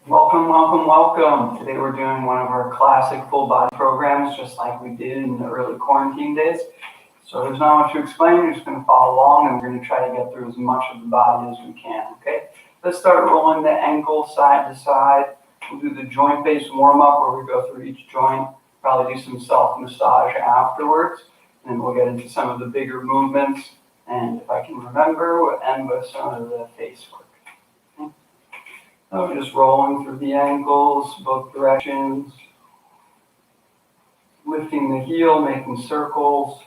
Welcome, welcome, welcome. Today we're doing one of our classic full body programs, just like we did in the early quarantine days. So there's not much to explain. You're just going to follow along, and we're going to try to get through as much of the body as we can, okay? Let's start rolling the ankle side to side. We'll do the joint-based warm-up where we go through each joint, probably do some self-massage afterwards, and then we'll get into some of the bigger movements. And if I can remember, we'll end with some of the face work. So just rolling through the ankles, both directions, lifting the heel, making circles.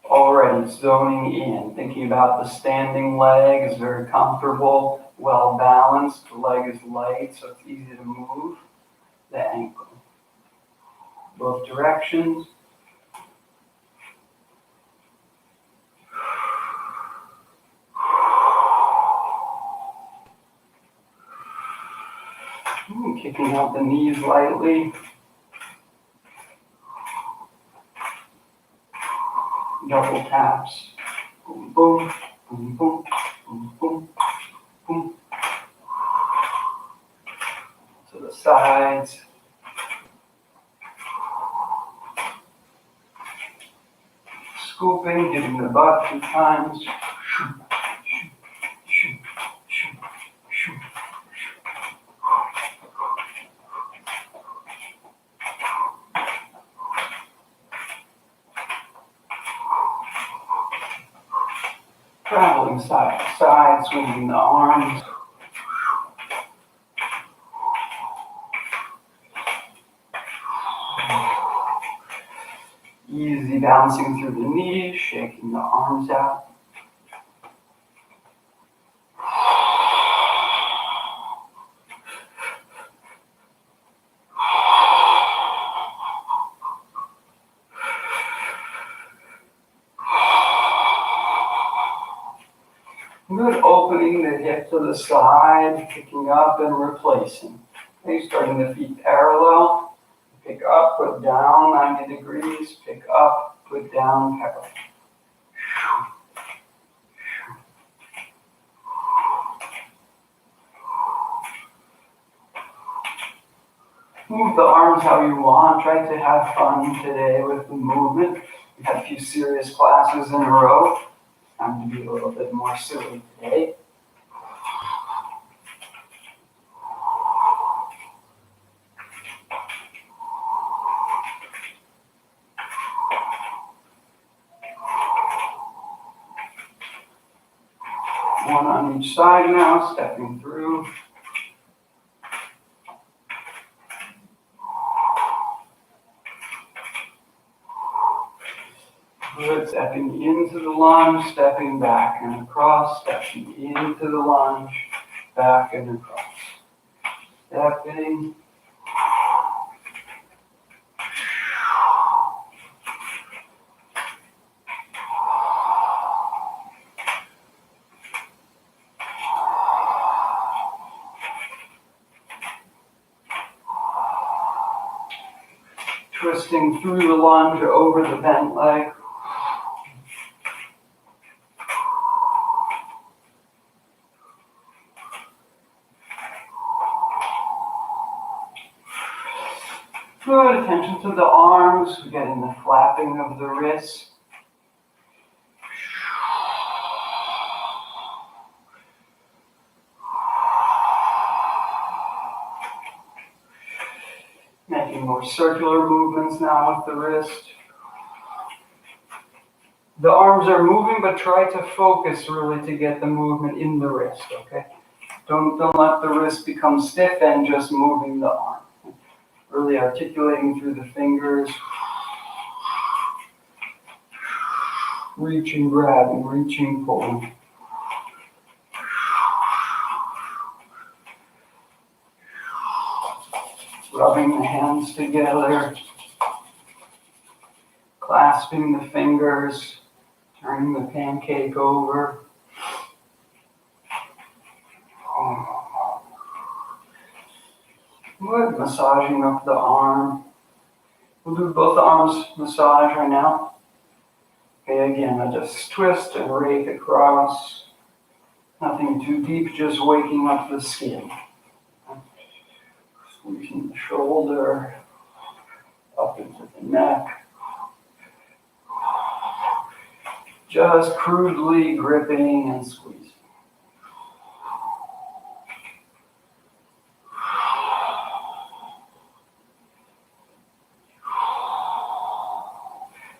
Already zoning in, thinking about the standing leg is very comfortable, well balanced, the leg is light, so it's easy to move the ankle. Both directions. Kicking out the knees lightly. Double taps. Boom, boom, boom, boom, boom, boom, boom. To the sides. Scooping, hitting the butt 2 times. Traveling side to side, swinging the arms. Easy bouncing through the knees, shaking the arms out. Good, opening the hip to the side, picking up and replacing. Okay, starting the feet parallel. Pick up, put down 90 degrees, pick up, put down parallel. Move the arms how you want. Try to have fun today with the movement. We've had a few serious classes in a row. Time to be a little bit more silly today. One on each side now, stepping through. Good, stepping into the lunge, stepping back and across, stepping into the lunge, back and across. Stepping. Twisting through the lunge over the bent leg. Good, attention to the arms, getting the flapping of the wrists. Making more circular movements now with the wrist. The arms are moving, but try to focus really to get the movement in the wrist, okay? Don't let the wrist become stiff and just moving the arm. Really articulating through the fingers. Reaching, grabbing, reaching, pulling. Rubbing the hands together. Clasping the fingers. Turning the pancake over. Good, massaging up the arm. We'll do both arms massage right now. Okay, again, I just twist and rake across. Nothing too deep, just waking up the skin. Squeezing the shoulder, up into the neck. Just crudely gripping and squeezing.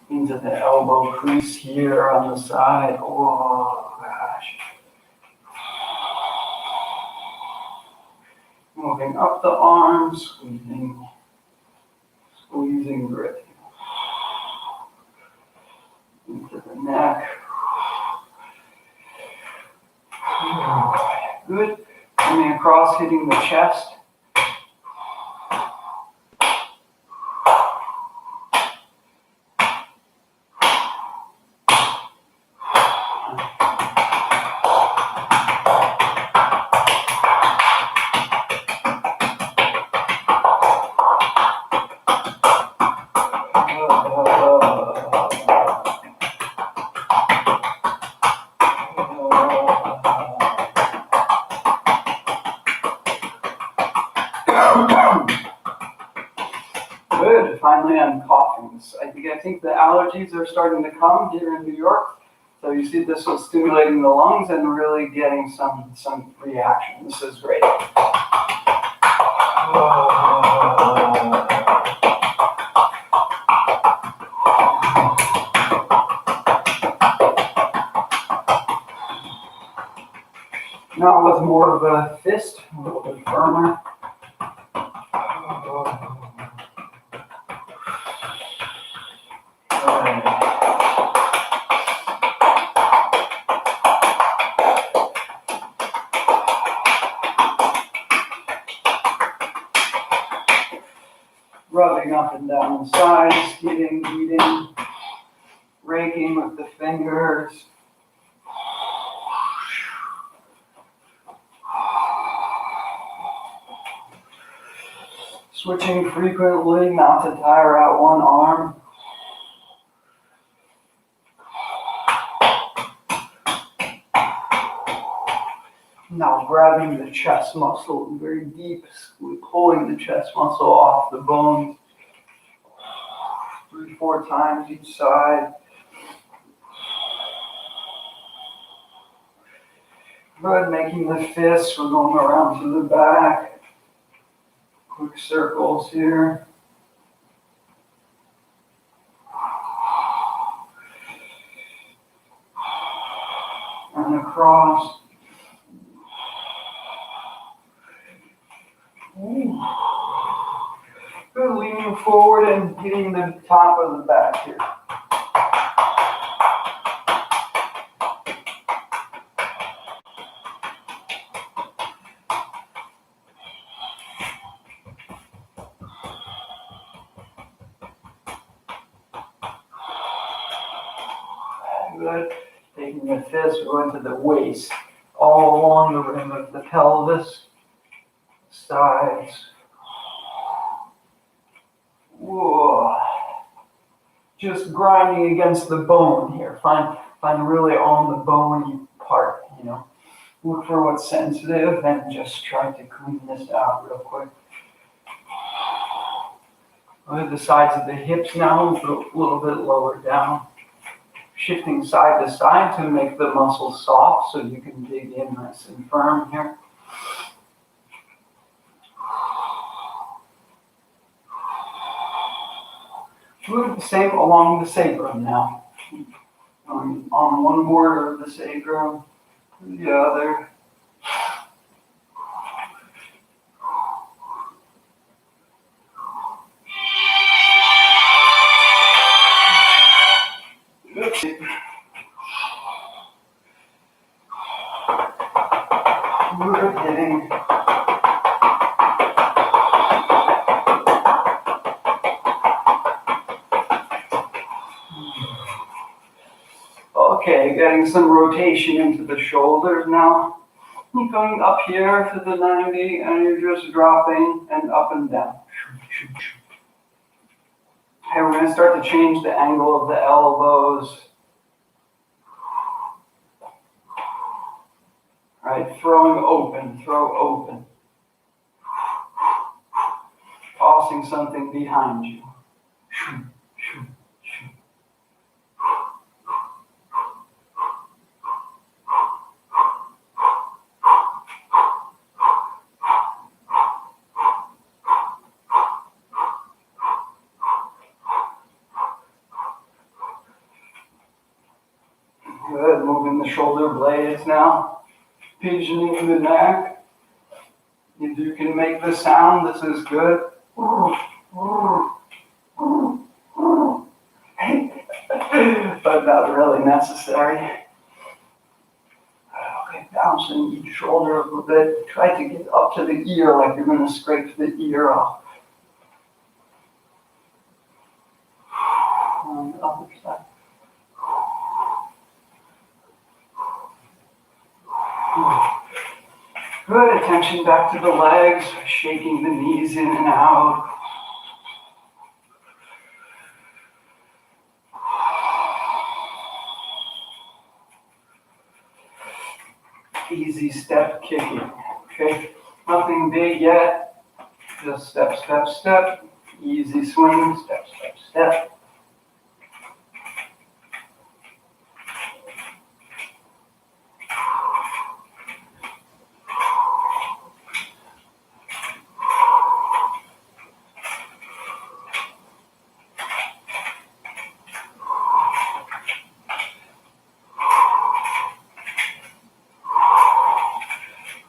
Into the elbow crease here on the side. Oh gosh. Moving up the arms, squeezing, gripping. Into the neck. Good. Coming across, hitting the chest. Good. Finally, I'm coughing. I think the allergies are starting to come here in New York. So you see this was stimulating the lungs and really getting some reaction. This is great. Now with more of a fist, a little bit firmer. Rubbing up and down the sides, beating, raking with the fingers. Switching frequently, not to tire out one arm. Now grabbing the chest muscle very deep, pulling the chest muscle off the bones 3-4 times each side. Good, making the fists, we're going around to the back. Quick circles here. And across. Good, leaning forward and hitting the top of the back here. Good. Taking the fist, we're going to the waist, all along the rim of the pelvis, sides. Whoa. Just grinding against the bone here. Find really on the bony part, you know. Look for what's sensitive and just try to clean this out real quick. Look at the sides of the hips now, a little bit lower down. Shifting side to side to make the muscles soft so you can dig in nice and firm here. Move the same along the sacrum now. On one border of the sacrum, the other. We're hitting. Okay, getting some rotation into the shoulders now. You're going up here to the 90 and you're just dropping and up and down. Okay, we're going to start to change the angle of the elbows. Right, throwing open, throw open. Tossing something behind you. Good, moving the shoulder blades now. Pigeoning the neck. If you can make the sound, this is good. But not really necessary. Okay, bouncing each shoulder a little bit. Try to get up to the ear like you're going to scrape the ear off. On the other side. Good, attention back to the legs, shaking the knees in and out. Easy step kicking, okay? Nothing big yet, just step, step, step. Easy swing, step, step, step.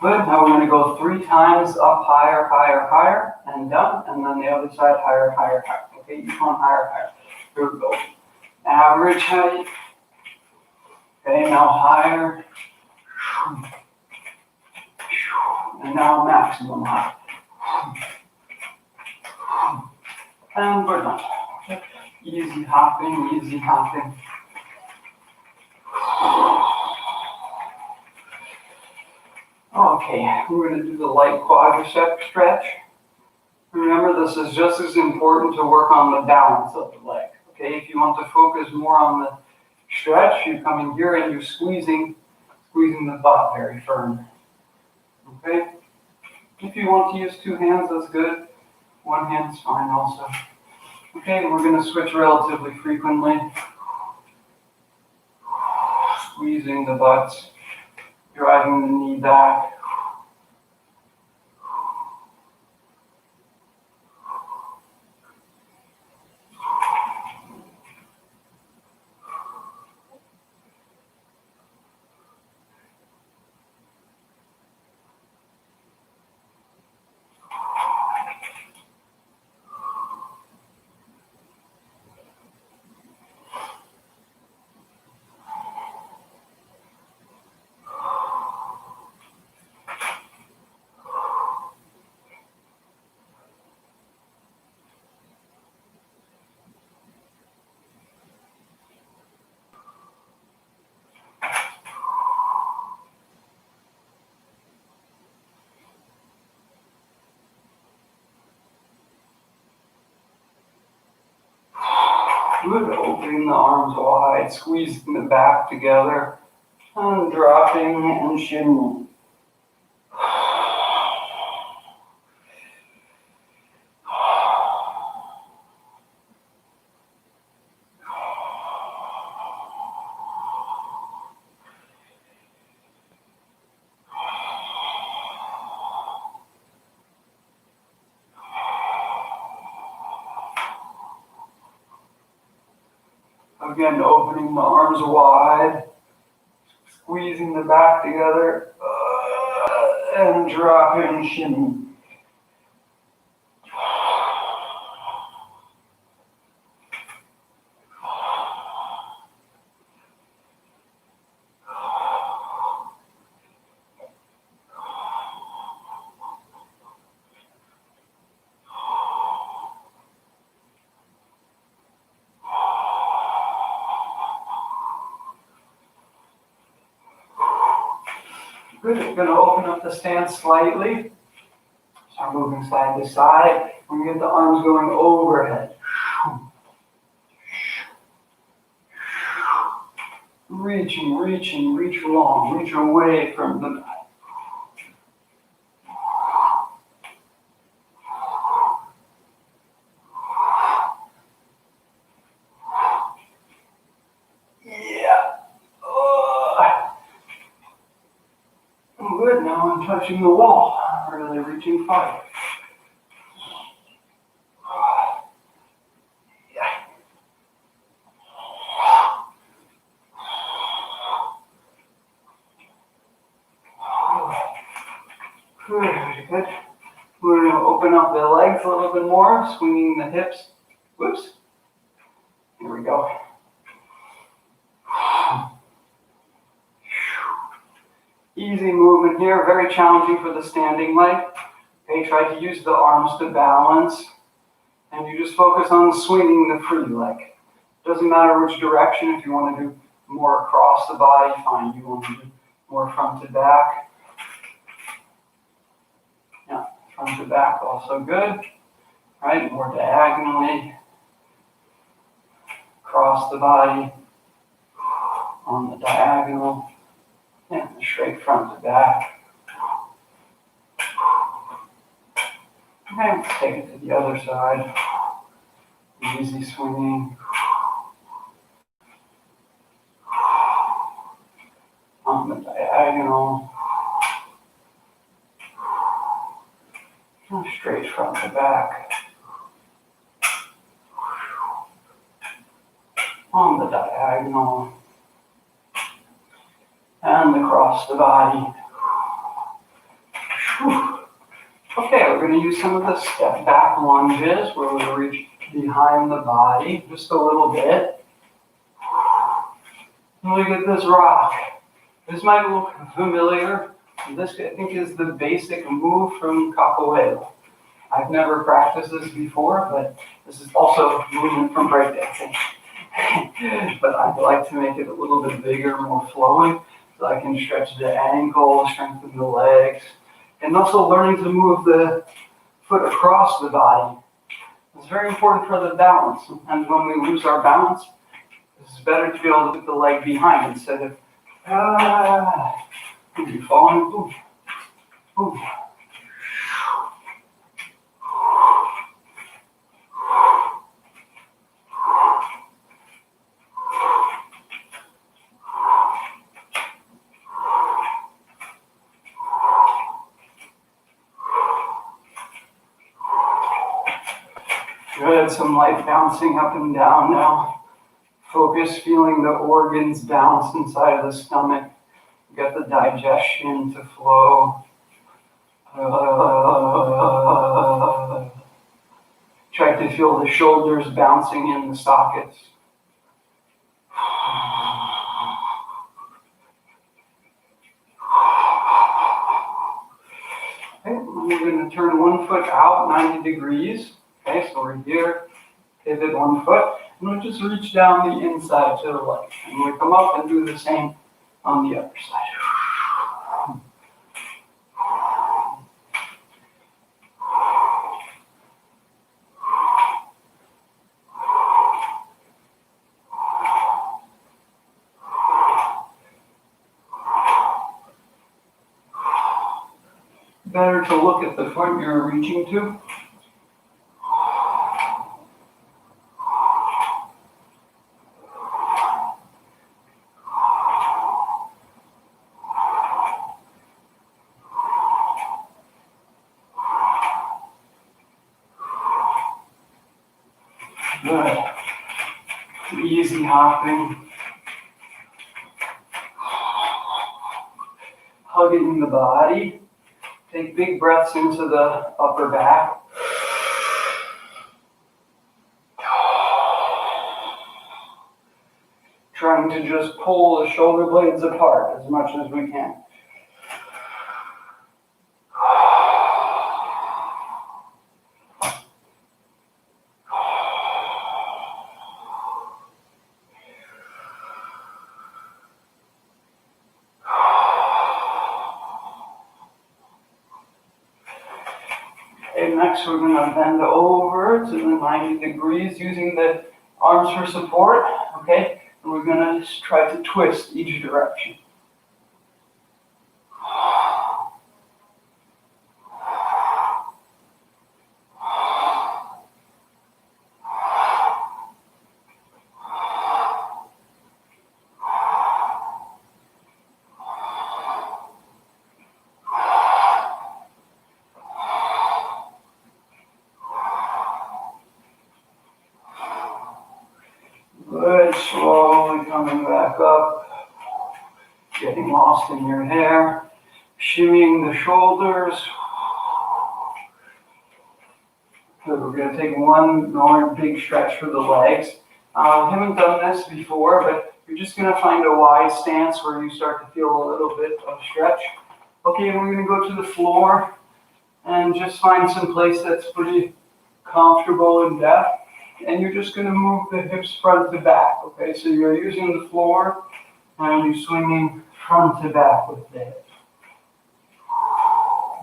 Good, now we're going to go 3 times up, higher, higher, higher, and done. And then the other side, higher, higher, higher. Okay, each one higher, higher. Here we go. Average height. Okay, now higher. And now maximum height. And we're done. Okay. Easy hopping, easy hopping. Okay, we're going to do the light quadricep stretch. Remember, this is just as important to work on the balance of the leg. Okay, if you want to focus more on the stretch, you come in here and you're squeezing the butt very firm. Okay, if you want to use 2 hands, that's good. 1 hand's fine also. Okay, we're going to switch relatively frequently. Squeezing the butt, driving the knee back. Good, opening the arms wide, squeezing the back together, and dropping and shimmy. Again, opening the arms wide, squeezing the back together, and dropping, shimmy. Good, we're going to open up the stance slightly. Start moving side to side. We're going to get the arms going overhead. Reaching, reach long, reach away from the mat. Now I'm touching the wall, really reaching far. Very good. We're going to open up the legs a little bit more, swinging the hips. Whoops. Here we go. Easy movement here, very challenging for the standing leg. Okay, try to use the arms to balance, and you just focus on swinging the free leg. Doesn't matter which direction. If you want to do more across the body, fine. You want to do more front to back. Yeah, front to back, also good. Right, more diagonally, across the body, on the diagonal, and straight front to back. Okay, let's take it to the other side. Easy swinging. On the diagonal. Straight front to back. On the diagonal. And across the body. Okay, we're going to use some of the step back lunges where we'll reach behind the body just a little bit. Look at this rock. This might look familiar. This, I think, is the basic move from capoeira. I've never practiced this before, but this is also movement from breakdancing. But I'd like to make it a little bit bigger, more flowing, so I can stretch the ankle, strengthen the legs, and also learning to move the foot across the body. It's very important for the balance. Sometimes when we lose our balance, it's better to be able to put the leg behind instead of you're falling. Ooh. Ooh. Good, some light bouncing up and down now. Focus feeling the organs bounce inside of the stomach. Get the digestion to flow. Try to feel the shoulders bouncing in the sockets. Okay, we're going to turn one foot out 90 degrees. Okay, so we're here, pivot one foot, and we'll just reach down the inside to the leg. And we come up and do the same on the other side. Better to look at the foot you're reaching to. Good. Easy hopping. Hugging the body. Take big breaths into the upper back. Trying to just pull the shoulder blades apart as much as we can. Okay, next we're going to bend over to the 90 degrees using the arms for support, okay? And we're going to try to twist each direction. getting lost in your hair, shimmying the shoulders. Good. We're going to take one more big stretch for the legs. I haven't done this before, but you're just going to find a wide stance where you start to feel a little bit of stretch. Okay, and we're going to go to the floor and just find some place that's pretty comfortable and depth. And you're just going to move the hips front to back. Okay, so you're using the floor and you're swinging front to back with the hips.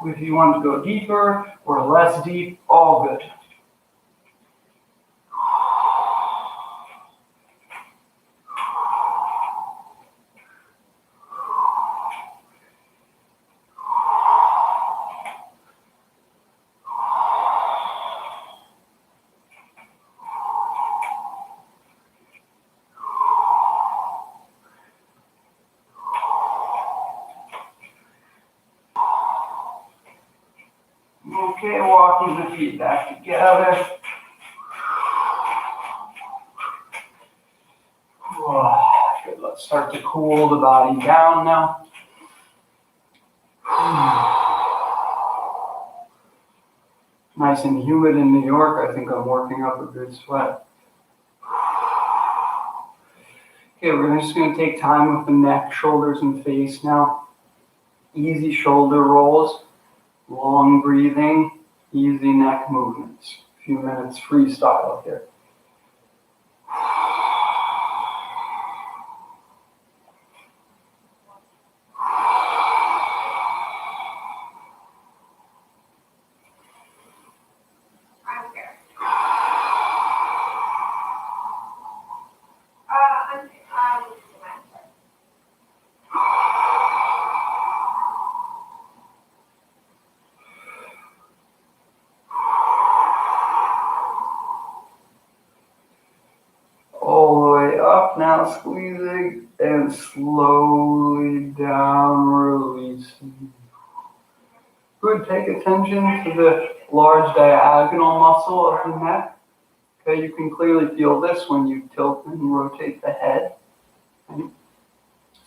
If you want to go deeper or less deep, all good. Okay, walking the feet back together. Good, let's start to cool the body down now. Nice and humid in New York. I think I'm working up a good sweat. Okay, we're just going to take time with the neck, shoulders, and face now. Easy shoulder rolls. Long breathing, easy neck movements. A few minutes freestyle here. Now squeezing and slowly down, releasing. Good, take attention to the large diagonal muscle of the neck. Okay, you can clearly feel this when you tilt and rotate the head. Okay.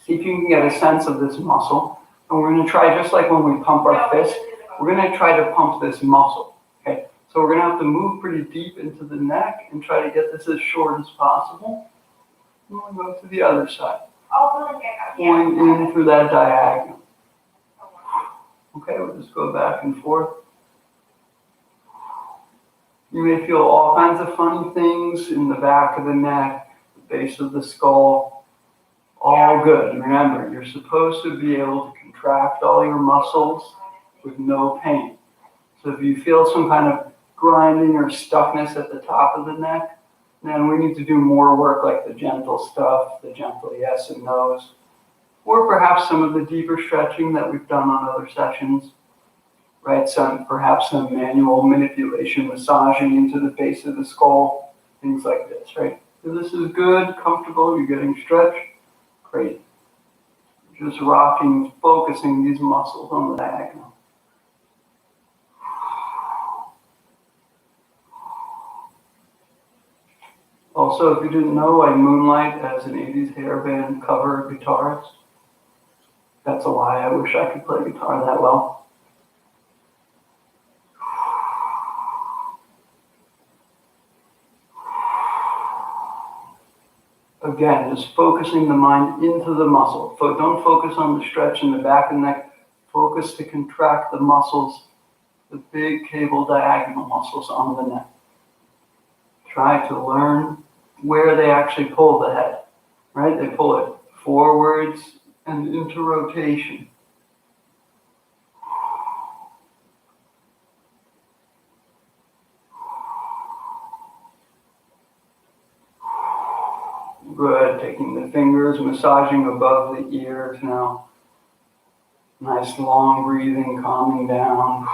See if you can get a sense of this muscle. And we're going to try, just like when we pump our fist, we're going to try to pump this muscle. Okay, so we're going to have to move pretty deep into the neck and try to get this as short as possible. We'll go to the other side. Going in through that diagonal. Okay, we'll just go back and forth. You may feel all kinds of funny things in the back of the neck, the base of the skull. All good. Remember, you're supposed to be able to contract all your muscles with no pain. So if you feel some kind of grinding or stuckness at the top of the neck, then we need to do more work like the gentle stuff, the gentle yes and no's, or perhaps some of the deeper stretching that we've done on other sessions, right? Perhaps some manual manipulation, massaging into the base of the skull, things like this, right? So this is good, comfortable, you're getting stretch, great. Just rocking, focusing these muscles on the diagonal. Also, if you didn't know, I moonlight as an 80s hairband cover guitarist. That's a lie. I wish I could play guitar that well. Again, just focusing the mind into the muscle. Don't focus on the stretch in the back and neck. Focus to contract the muscles, the big cable diagonal muscles on the neck. Try to learn where they actually pull the head, right? They pull it forwards and into rotation. Good, taking the fingers, massaging above the ears now. Nice long breathing, calming down.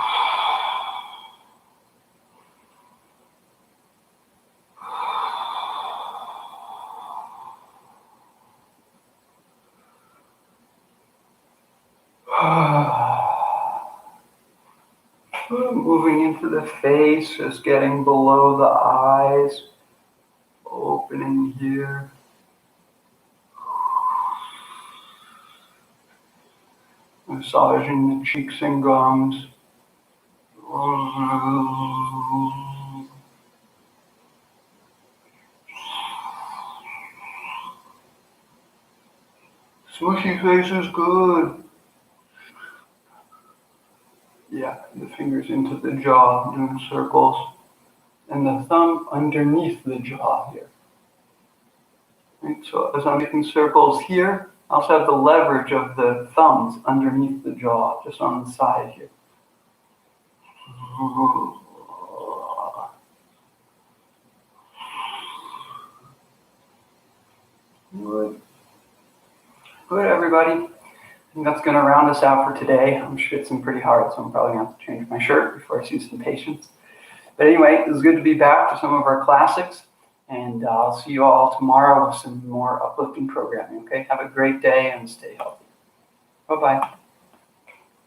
Moving into the face, just getting below the eyes, opening here. Massaging the cheeks and gums. Smushy face is good. Yeah, the fingers into the jaw, doing circles, and the thumb underneath the jaw here. Right, so as I'm making circles here, I also have the leverage of the thumbs underneath the jaw, just on the side here. Good. Good, everybody. I think that's going to round us out for today. I'm schwitzing pretty hard, so I'm probably going to have to change my shirt before I see some patients. But anyway, it was good to be back for some of our classics, and I'll see you all tomorrow with some more uplifting programming, okay? Have a great day and stay healthy. Bye-bye.